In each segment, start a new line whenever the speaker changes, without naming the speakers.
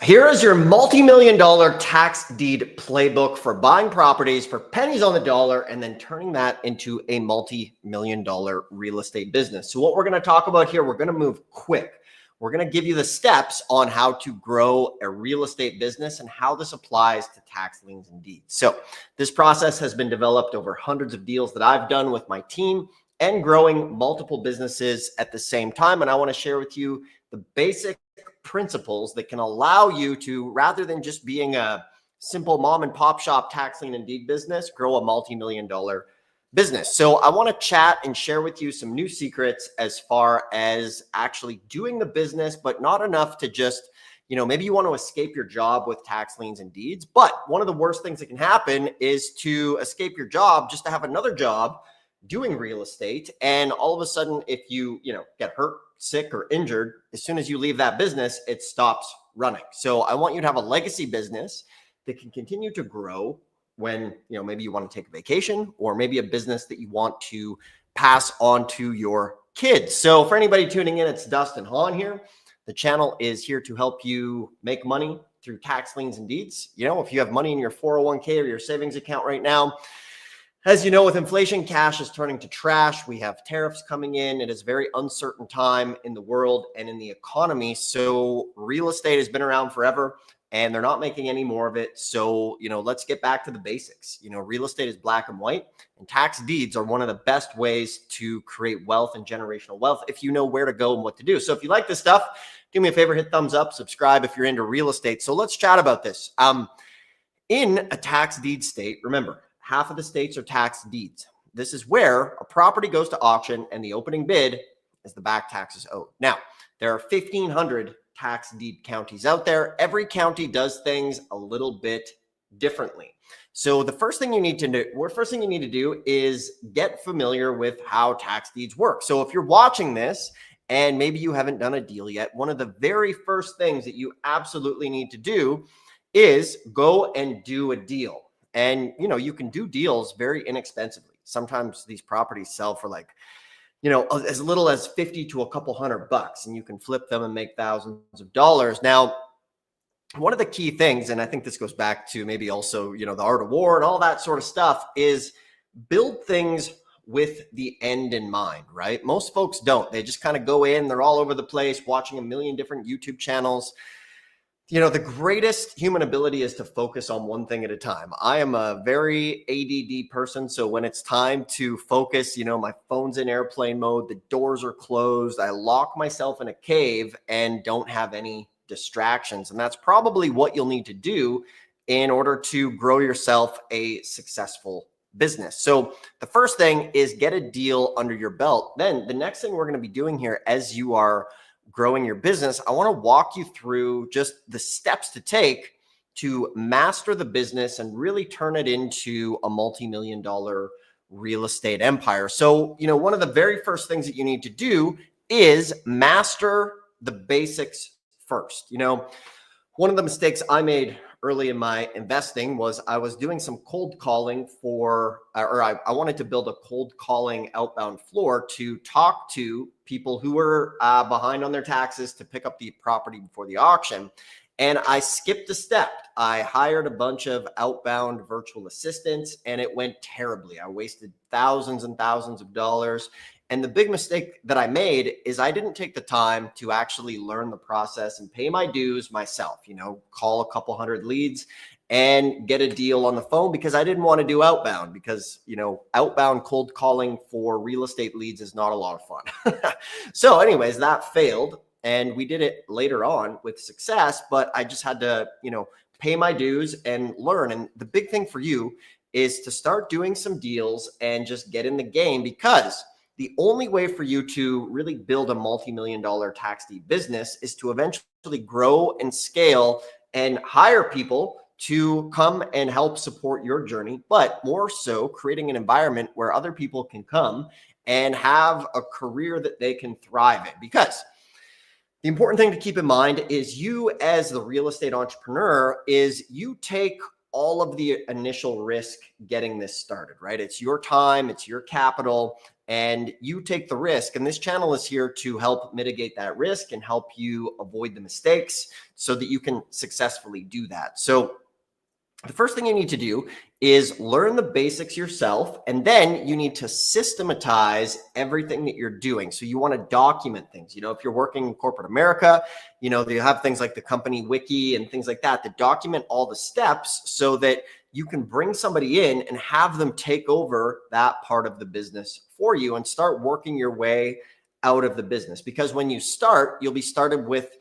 Here is your multi-million dollar tax deed playbook for buying properties for pennies on the dollar and then turning that into a multi-million dollar real estate business. So what we're going to talk about here, we're going to move quick. We're going to give you the steps on how to grow a real estate business and how this applies to tax liens and deeds. So this process has been developed over hundreds of deals that I've done with my team and growing multiple businesses at the same time. And I want to share with you the basic principles that can allow you to, rather than just being a simple mom and pop shop tax lien and deed business, grow a multi-million dollar business. So I want to chat and share with you some new secrets as far as actually doing the business, but not enough to just, maybe you want to escape your job with tax liens and deeds. But one of the worst things that can happen is to escape your job just to have another job doing real estate. And all of a sudden, if you, get hurt, sick, or injured, as soon as you leave that business, it stops running. So I want you to have a legacy business that can continue to grow when, maybe you want to take a vacation, or maybe a business that you want to pass on to your kids. So for anybody tuning in, it's Dustin Hahn here. The channel is here to help you make money through tax liens and deeds. If you have money in your 401k or your savings account right now, as you know, with inflation, cash is turning to trash. We have tariffs coming in. It is a very uncertain time in the world and in the economy. So real estate has been around forever and they're not making any more of it. So, let's get back to the basics. Real estate is black and white, and tax deeds are one of the best ways to create wealth and generational wealth if you know where to go and what to do. So if you like this stuff, do me a favor, hit thumbs up, subscribe if you're into real estate. So let's chat about this. In a tax deed state, remember, half of the states are tax deeds. This is where a property goes to auction and the opening bid is the back taxes owed. Now, there are 1,500 tax deed counties out there. Every county does things a little bit differently. So the first thing you need to do is get familiar with how tax deeds work. So if you're watching this and maybe you haven't done a deal yet, one of the very first things that you absolutely need to do is go and do a deal. And, you can do deals very inexpensively. Sometimes these properties sell for as little as 50 to a couple $100, and you can flip them and make thousands of dollars. Now, one of the key things, and I think this goes back to maybe also, the art of war and all that sort of stuff, is build things with the end in mind, right? Most folks don't. They just kind of go in, they're all over the place watching a million different YouTube channels. The greatest human ability is to focus on one thing at a time. I am a very ADD person. So when it's time to focus, my phone's in airplane mode, the doors are closed, I lock myself in a cave and don't have any distractions. And that's probably what you'll need to do in order to grow yourself a successful business. So the first thing is get a deal under your belt. Then the next thing we're going to be doing here as you are growing your business, I want to walk you through just the steps to take to master the business and really turn it into a multi-million dollar real estate empire. So, one of the very first things that you need to do is master the basics first. One of the mistakes I made early in my investing was I was doing some cold calling I wanted to build a cold calling outbound floor to talk to people who were behind on their taxes to pick up the property before the auction. And I skipped a step. I hired a bunch of outbound virtual assistants and it went terribly. I wasted thousands and thousands of dollars. And the big mistake that I made is I didn't take the time to actually learn the process and pay my dues myself, call a couple hundred leads and get a deal on the phone, because I didn't want to do outbound, because, outbound cold calling for real estate leads is not a lot of fun. So anyways, that failed and we did it later on with success, but I just had to, pay my dues and learn. And the big thing for you is to start doing some deals and just get in the game, because the only way for you to really build a multi-million dollar tax deed business is to eventually grow and scale and hire people to come and help support your journey, but more so creating an environment where other people can come and have a career that they can thrive in. Because the important thing to keep in mind is you, as the real estate entrepreneur, is you take all of the initial risk getting this started, right? It's your time, it's your capital, and you take the risk. And this channel is here to help mitigate that risk and help you avoid the mistakes so that you can successfully do that. So the first thing you need to do is learn the basics yourself, and then you need to systematize everything that you're doing. So you want to document things. If you're working in corporate America, you have things like the company wiki and things like that document all the steps so that you can bring somebody in and have them take over that part of the business for you and start working your way out of the business. Because when you start, you'll be started with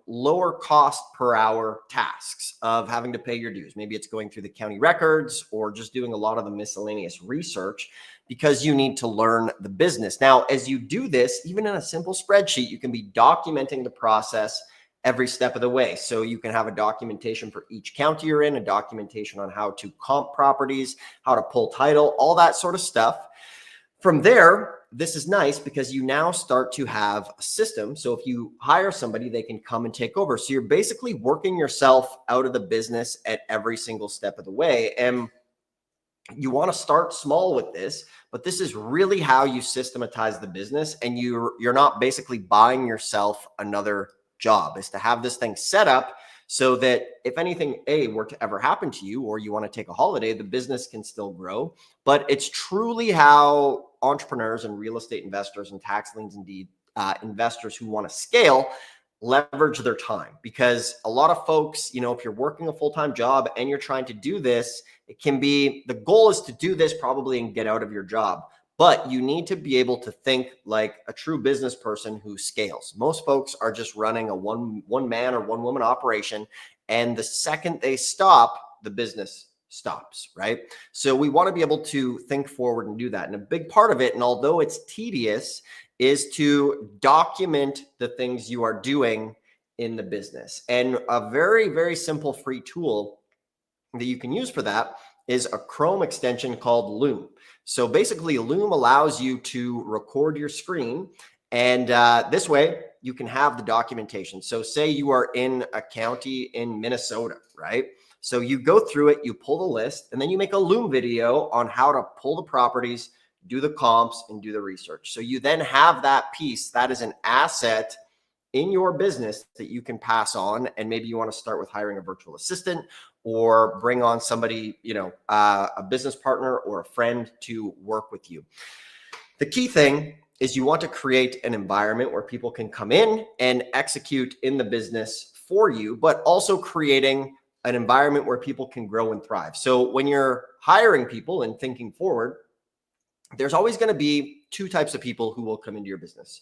lower cost per hour tasks of having to pay your dues. Maybe it's going through the county records or just doing a lot of the miscellaneous research because you need to learn the business. Now, as you do this, even in a simple spreadsheet, you can be documenting the process every step of the way. So you can have a documentation for each county you're in, a documentation on how to comp properties, how to pull title, all that sort of stuff. From there, this is nice because you now start to have a system. So if you hire somebody, they can come and take over. So you're basically working yourself out of the business at every single step of the way. And you want to start small with this, but this is really how you systematize the business. And you're not basically buying yourself another job, is to have this thing set up so that if anything were to ever happen to you, or you want to take a holiday, the business can still grow. But it's truly how entrepreneurs and real estate investors and tax liens and deed investors who want to scale leverage their time. Because a lot of folks, if you're working a full-time job and you're trying to do this, the goal is to do this probably and get out of your job. But you need to be able to think like a true business person who scales. Most folks are just running a one man or one woman operation. And the second they stop, the business stops, right? So we want to be able to think forward and do that. And a big part of it, and although it's tedious, is to document the things you are doing in the business. And a very, very simple free tool that you can use for that is a Chrome extension called Loom. So basically, Loom allows you to record your screen, and this way you can have the documentation. So say you are in a county in Minnesota, right? So you go through it, you pull the list, and then you make a Loom video on how to pull the properties, do the comps, and do the research. So you then have that piece that is an asset in your business that you can pass on. And maybe you want to start with hiring a virtual assistant or bring on somebody, a business partner or a friend to work with you. The key thing is you want to create an environment where people can come in and execute in the business for you, but also creating an environment where people can grow and thrive. So when you're hiring people and thinking forward, there's always going to be two types of people who will come into your business.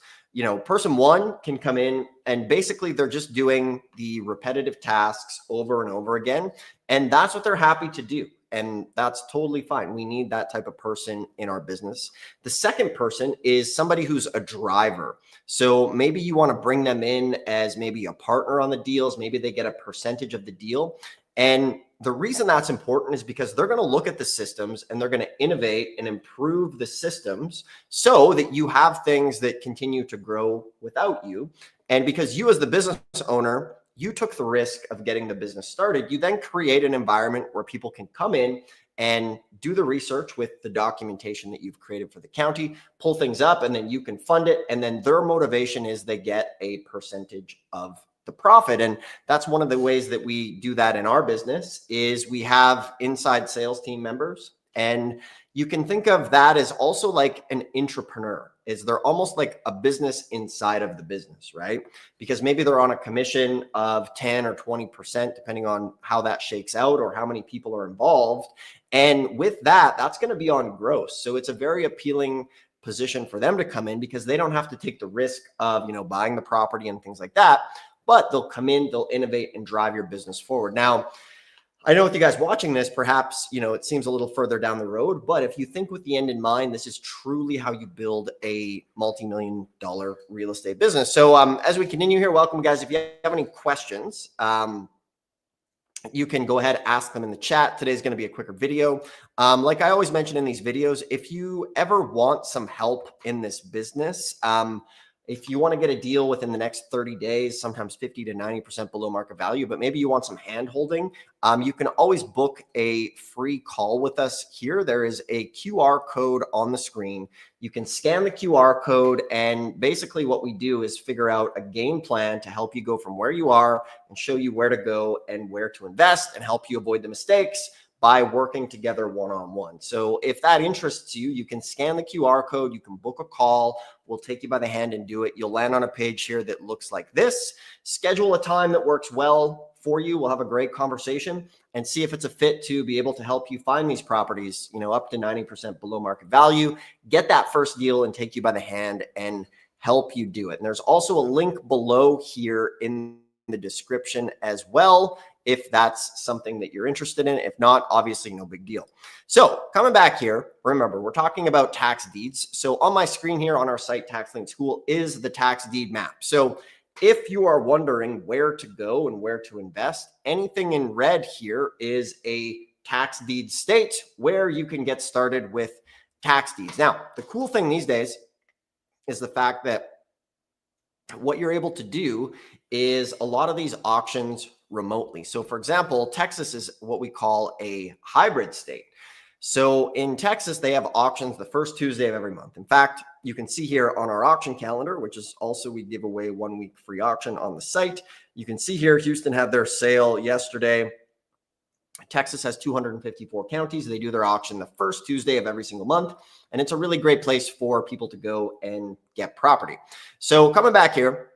Person one can come in and basically they're just doing the repetitive tasks over and over again. And that's what they're happy to do. And that's totally fine. We need that type of person in our business. The second person is somebody who's a driver. So maybe you want to bring them in as maybe a partner on the deals. Maybe they get a percentage of the deal. And the reason that's important is because they're going to look at the systems and they're going to innovate and improve the systems so that you have things that continue to grow without you. And because you as the business owner, you took the risk of getting the business started, you then create an environment where people can come in and do the research with the documentation that you've created for the county, pull things up, and then you can fund it. And then their motivation is they get a percentage of the profit. And that's one of the ways that we do that in our business is we have inside sales team members. And you can think of that as also like an entrepreneur. They're almost like a business inside of the business, right? Because maybe they're on a commission of 10 or 20%, depending on how that shakes out or how many people are involved. And with that, that's going to be on gross. So it's a very appealing position for them to come in because they don't have to take the risk of, buying the property and things like that. But they'll come in, they'll innovate and drive your business forward. Now, I know with you guys watching this, perhaps, it seems a little further down the road, but if you think with the end in mind, this is truly how you build a multi-million-dollar real estate business. So as we continue here, welcome guys. If you have any questions, you can go ahead, ask them in the chat. Today's going to be a quicker video. Like I always mention in these videos, if you ever want some help in this business, If you want to get a deal within the next 30 days, sometimes 50 to 90% below market value, but maybe you want some hand holding, you can always book a free call with us here. There is a QR code on the screen. You can scan the QR code, and basically what we do is figure out a game plan to help you go from where you are and show you where to go and where to invest and help you avoid the mistakes by working together one-on-one. So if that interests you, you can scan the QR code, you can book a call, we'll take you by the hand and do it. You'll land on a page here that looks like this. Schedule a time that works well for you. We'll have a great conversation and see if it's a fit to be able to help you find these properties, up to 90% below market value, get that first deal and take you by the hand and help you do it. And there's also a link below here in the description as well, if that's something that you're interested in. If not, obviously no big deal. So coming back here, remember, we're talking about tax deeds. So on my screen here on our site, Tax Lien School, is the tax deed map. So if you are wondering where to go and where to invest, anything in red here is a tax deed state where you can get started with tax deeds. Now, the cool thing these days is the fact that what you're able to do is a lot of these auctions remotely. So for example, Texas is what we call a hybrid state. So in Texas, they have auctions the first Tuesday of every month. In fact, you can see here on our auction calendar, which is also, we give away 1 week free auction on the site. You can see here, Houston had their sale yesterday. Texas has 254 counties. They do their auction the first Tuesday of every single month. And it's a really great place for people to go and get property. So coming back here,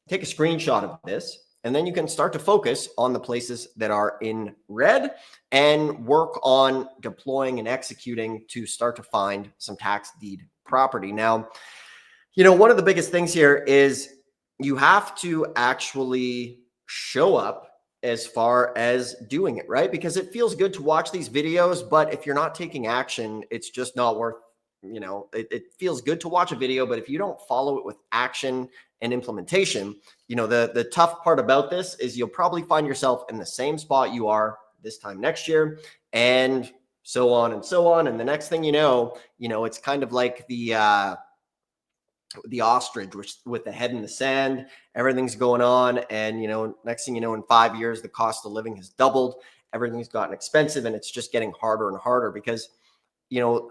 take a screenshot of this, and then you can start to focus on the places that are in red and work on deploying and executing to start to find some tax deed property. Now, one of the biggest things here is you have to actually show up as far as doing it, right? Because it feels good to watch these videos, but if you're not taking action, it's just not worth, it feels good to watch a video, but if you don't follow it with action and implementation, the tough part about this is you'll probably find yourself in the same spot you are this time next year, and so on and so on. And the next thing you know, it's kind of like the ostrich with the head in the sand. Everything's going on, and next thing you know, in 5 years, the cost of living has doubled. Everything's gotten expensive, and it's just getting harder and harder because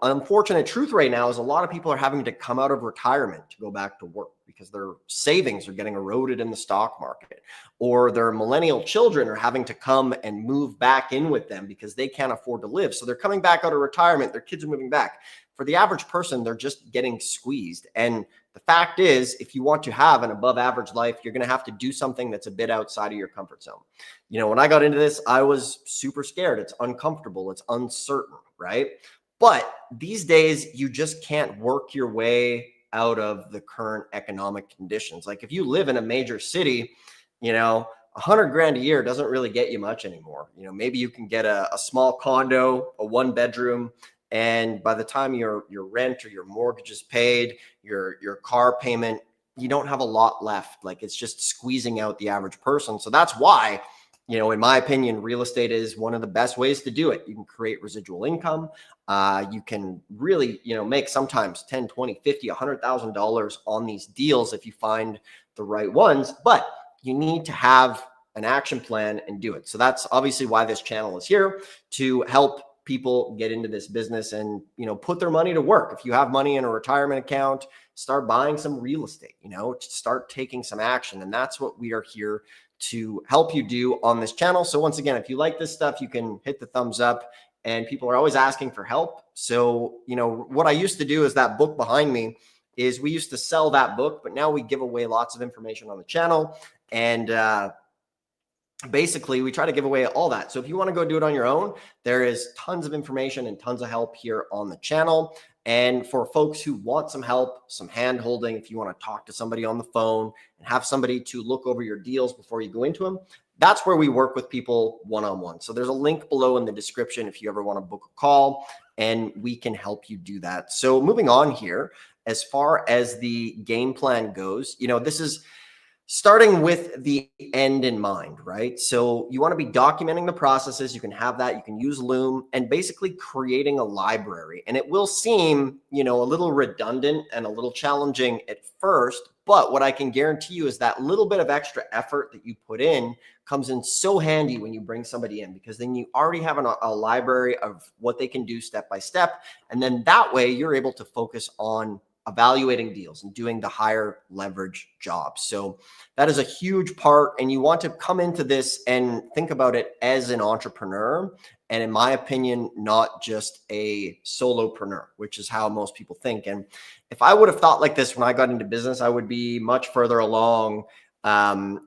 unfortunate truth right now is a lot of people are having to come out of retirement to go back to work because their savings are getting eroded in the stock market, or their millennial children are having to come and move back in with them because they can't afford to live. So they're coming back out of retirement. Their kids are moving back. For the average person, they're just getting squeezed. And the fact is, if you want to have an above average life, you're going to have to do something that's a bit outside of your comfort zone. When I got into this, I was super scared. It's uncomfortable. It's uncertain, right? But these days, you just can't work your way out of the current economic conditions. Like if you live in a major city, $100,000 a year doesn't really get you much anymore. Maybe you can get a small condo, a 1-bedroom, and by the time your rent or your mortgage is paid, your car payment, you don't have a lot left. Like it's just squeezing out the average person. So that's why, in my opinion, real estate is one of the best ways to do it. You can create residual income. You can really, make sometimes 10, 20, 50, $100,000 on these deals if you find the right ones, but you need to have an action plan and do it. So that's obviously why this channel is here, to help people get into this business and, put their money to work. If you have money in a retirement account, start buying some real estate, start taking some action. And that's what we are here to help you do on this channel. So once again, if you like this stuff, you can hit the thumbs up, and people are always asking for help. So, what I used to do is that book behind me is we used to sell that book, but now we give away lots of information on the channel. And, basically we try to give away all that. So if you want to go do it on your own, there is tons of information and tons of help here on the channel. And for folks who want some help, some hand holding, if you want to talk to somebody on the phone and have somebody to look over your deals before you go into them, that's where we work with people one-on-one. So there's a link below in the description if you ever want to book a call, and we can help you do that. So moving on here, as far as the game plan goes, this is Starting with the end in mind, right? So you want to be documenting the processes. You can have that. You can use Loom and basically creating a library. And it will seem, a little redundant and a little challenging at first. But what I can guarantee you is that little bit of extra effort that you put in comes in so handy when you bring somebody in, because then you already have a library of what they can do step by step. And then that way you're able to focus on evaluating deals and doing the higher leverage jobs. So that is a huge part. And you want to come into this and think about it as an entrepreneur. And in my opinion, not just a solopreneur, which is how most people think. And if I would have thought like this when I got into business, I would be much further along, on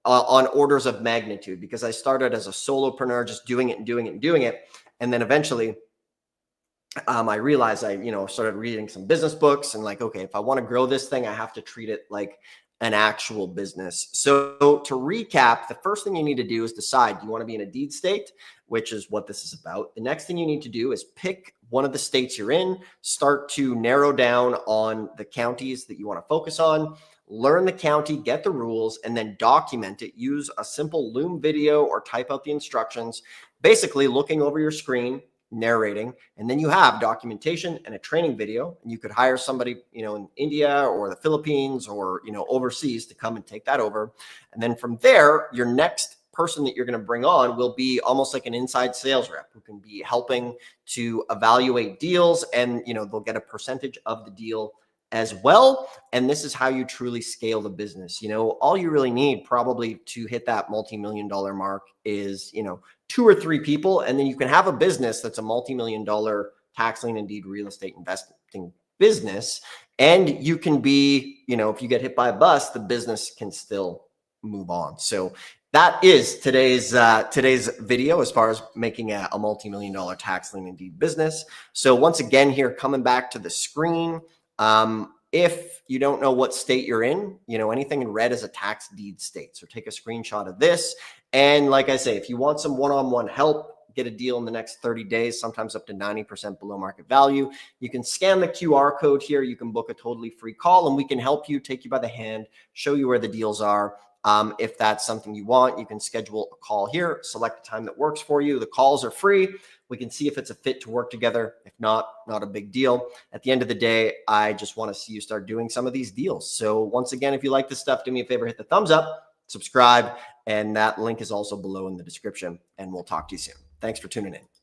orders of magnitude, because I started as a solopreneur, just doing it and doing it and doing it. And then eventually I realized I, started reading some business books and like, okay, if I want to grow this thing, I have to treat it like an actual business. So to recap, the first thing you need to do is decide, do you want to be in a deed state, which is what this is about. The next thing you need to do is pick one of the states you're in, start to narrow down on the counties that you want to focus on, learn the county, get the rules, and then document it. Use a simple Loom video or type out the instructions, basically looking over your screen, narrating, and then you have documentation and a training video, and you could hire somebody, in India or the Philippines or, overseas to come and take that over. And then from there, your next person that you're going to bring on will be almost like an inside sales rep who can be helping to evaluate deals, and, they'll get a percentage of the deal as well. And this is how you truly scale the business. All you really need probably to hit that multi-million-dollar mark is, 2 or 3 people. And then you can have a business that's a multi-million-dollar tax lien and deed real estate investing business. And you can be, if you get hit by a bus, the business can still move on. So that is today's video as far as making a multi-million-dollar tax lien and deed business. So once again, here, coming back to the screen, if you don't know what state you're in, anything in red is a tax deed state. So take a screenshot of this. And like I say, if you want some one-on-one help, get a deal in the next 30 days, sometimes up to 90% below market value, you can scan the QR code here. You can book a totally free call, and we can help you, take you by the hand, show you where the deals are. If that's something you want, you can schedule a call here, select a time that works for you. The calls are free. We can see if it's a fit to work together. If not, not a big deal. At the end of the day, I just want to see you start doing some of these deals. So once again, if you like this stuff, do me a favor, hit the thumbs up, subscribe, and that link is also below in the description, and we'll talk to you soon. Thanks for tuning in.